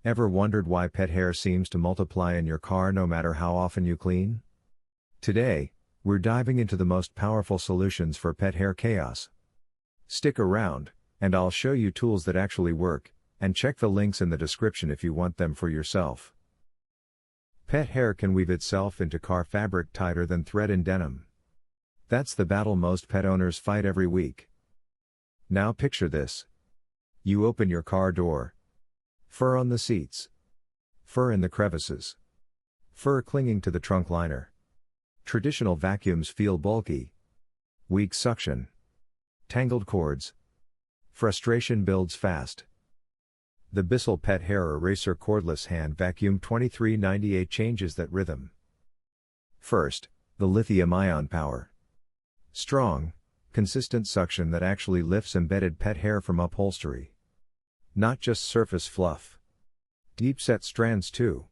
Ever wondered why pet hair seems to multiply in your car no matter how often you clean? Today, we're diving into the most powerful solutions for pet hair chaos. Stick around, and I'll show you tools that actually work, and check the links in the description if you want them for yourself. Pet hair can weave itself into car fabric tighter than thread in denim. That's the battle most pet owners fight every week. Now picture this. You open your car door. Fur on the seats. Fur in the crevices. Fur clinging to the trunk liner. Traditional vacuums feel bulky. Weak suction. Tangled cords. Frustration builds fast. The Bissell Pet Hair Eraser Cordless Hand Vacuum 2398 changes that rhythm. First, the lithium-ion power. Strong, consistent suction that actually lifts embedded pet hair from upholstery. Not just surface fluff. Deep-set strands too.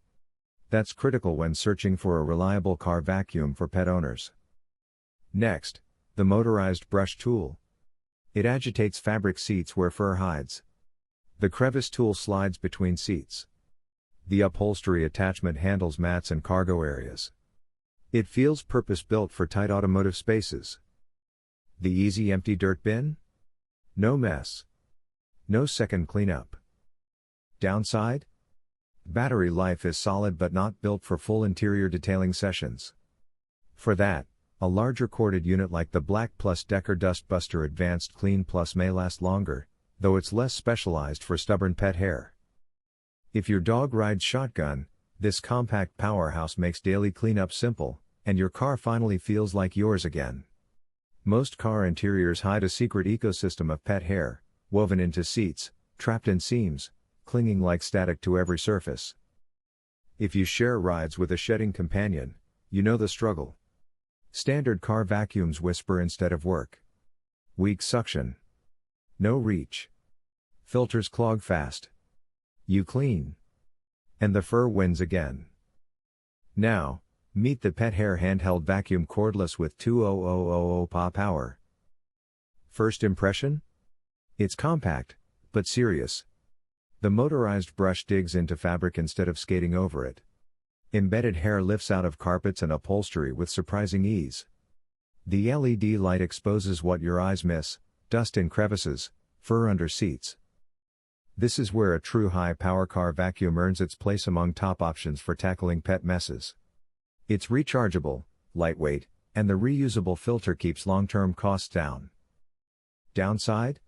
That's critical when searching for a reliable car vacuum for pet owners. Next, the motorized brush tool. It agitates fabric seats where fur hides. The crevice tool slides between seats. The upholstery attachment handles mats and cargo areas. It feels purpose-built for tight automotive spaces. The easy empty dirt bin? No mess. No second cleanup. Downside? Battery life is solid but not built for full interior detailing sessions. For that, a larger corded unit like the Black Plus Decker Dustbuster Advanced Clean Plus may last longer, though it's less specialized for stubborn pet hair. If your dog rides shotgun, this compact powerhouse makes daily cleanup simple, and your car finally feels like yours again. Most car interiors hide a secret ecosystem of pet hair, woven into seats, trapped in seams, clinging like static to every surface. If you share rides with a shedding companion, you know the struggle. Standard car vacuums whisper instead of work. Weak suction. No reach. Filters clog fast. You clean. And the fur wins again. Now, meet the Pet Hair Handheld Vacuum Cordless with 20000 PA power. First impression? It's compact, but serious. The motorized brush digs into fabric instead of skating over it. Embedded hair lifts out of carpets and upholstery with surprising ease. The LED light exposes what your eyes miss: dust in crevices, fur under seats. This is where a true high-power car vacuum earns its place among top options for tackling pet messes. It's rechargeable, lightweight, and the reusable filter keeps long-term costs down. Downside?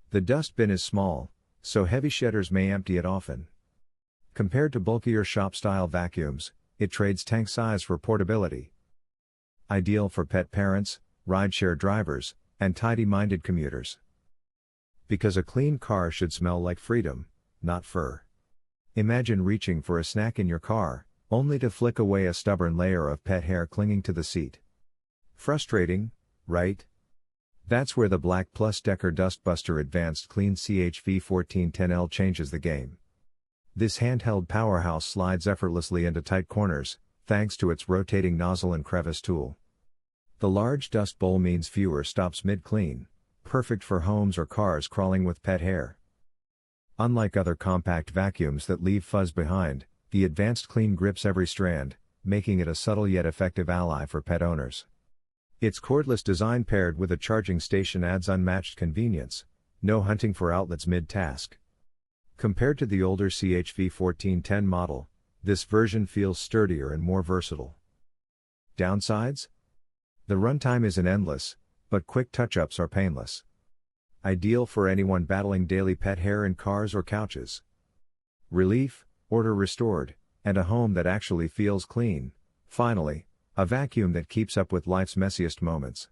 The dust bin is small, so heavy shedders may empty it often. Compared to bulkier shop-style vacuums, it trades tank size for portability. Ideal for pet parents, rideshare drivers, and tidy-minded commuters. Because a clean car should smell like freedom, not fur. Imagine reaching for a snack in your car, only to flick away a stubborn layer of pet hair clinging to the seat. Frustrating, right? That's where the Black Plus Decker Dustbuster Advanced Clean CHV 1410L changes the game. This handheld powerhouse slides effortlessly into tight corners, thanks to its rotating nozzle and crevice tool. The large dust bowl means fewer stops mid-clean, perfect for homes or cars crawling with pet hair. Unlike other compact vacuums that leave fuzz behind, the Advanced Clean grips every strand, making it a subtle yet effective ally for pet owners. Its cordless design paired with a charging station adds unmatched convenience, no hunting for outlets mid-task. Compared to the older CHV 1410 model, this version feels sturdier and more versatile. Downsides? The runtime isn't endless, but quick touch-ups are painless. Ideal for anyone battling daily pet hair in cars or couches. Relief, order restored, and a home that actually feels clean. Finally, a vacuum that keeps up with life's messiest moments.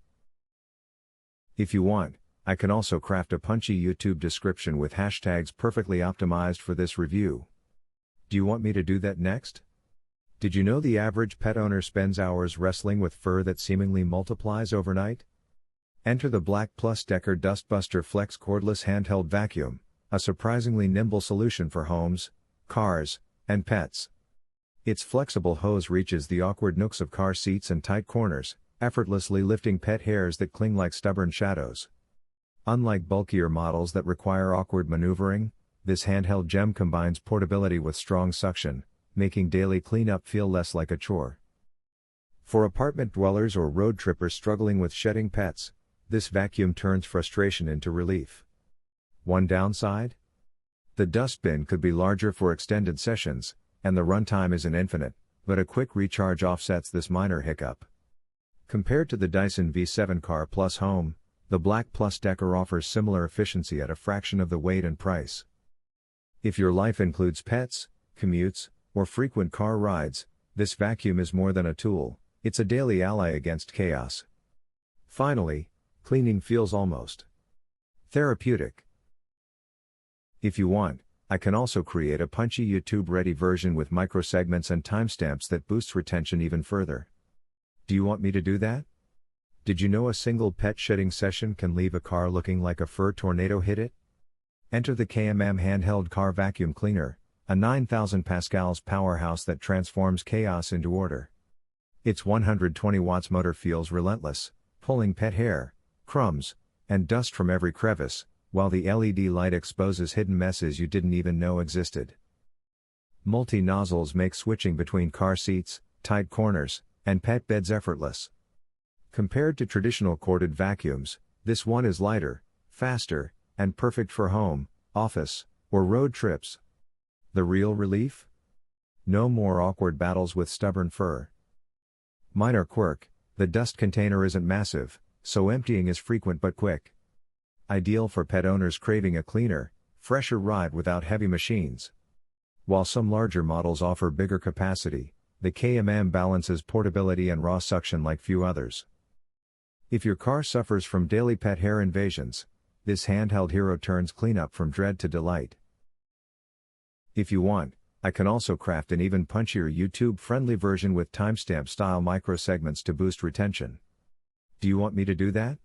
If you want, I can also craft a punchy YouTube description with hashtags perfectly optimized for this review. Do you want me to do that next? Did you know the average pet owner spends hours wrestling with fur that seemingly multiplies overnight? Enter the Black Plus Decker Dustbuster Flex Cordless Handheld Vacuum, a surprisingly nimble solution for homes, cars, and pets. Its flexible hose reaches the awkward nooks of car seats and tight corners, effortlessly lifting pet hairs that cling like stubborn shadows. Unlike bulkier models that require awkward maneuvering, this handheld gem combines portability with strong suction, making daily cleanup feel less like a chore. For apartment dwellers or road trippers struggling with shedding pets, this vacuum turns frustration into relief. One downside? The dustbin could be larger for extended sessions, and the runtime isn't infinite, but a quick recharge offsets this minor hiccup. Compared to the Dyson V7 Car Plus Home, the Black Plus Decker offers similar efficiency at a fraction of the weight and price. If your life includes pets, commutes, or frequent car rides, this vacuum is more than a tool, it's a daily ally against chaos. Finally, cleaning feels almost therapeutic. If you want, I can also create a punchy YouTube-ready version with microsegments and timestamps that boosts retention even further. Do you want me to do that? Did you know a single pet shedding session can leave a car looking like a fur tornado hit it? Enter the KMM Handheld Car Vacuum Cleaner, a 9,000 pascals powerhouse that transforms chaos into order. Its 120 watts motor feels relentless, pulling pet hair, crumbs, and dust from every crevice, while the LED light exposes hidden messes you didn't even know existed. Multi-nozzles make switching between car seats, tight corners, and pet beds effortless. Compared to traditional corded vacuums, this one is lighter, faster, and perfect for home, office, or road trips. The real relief? No more awkward battles with stubborn fur. Minor quirk, the dust container isn't massive, so emptying is frequent but quick. Ideal for pet owners craving a cleaner, fresher ride without heavy machines. While some larger models offer bigger capacity, the KMM balances portability and raw suction like few others. If your car suffers from daily pet hair invasions, this handheld hero turns cleanup from dread to delight. If you want, I can also craft an even punchier YouTube-friendly version with timestamp-style microsegments to boost retention. Do you want me to do that?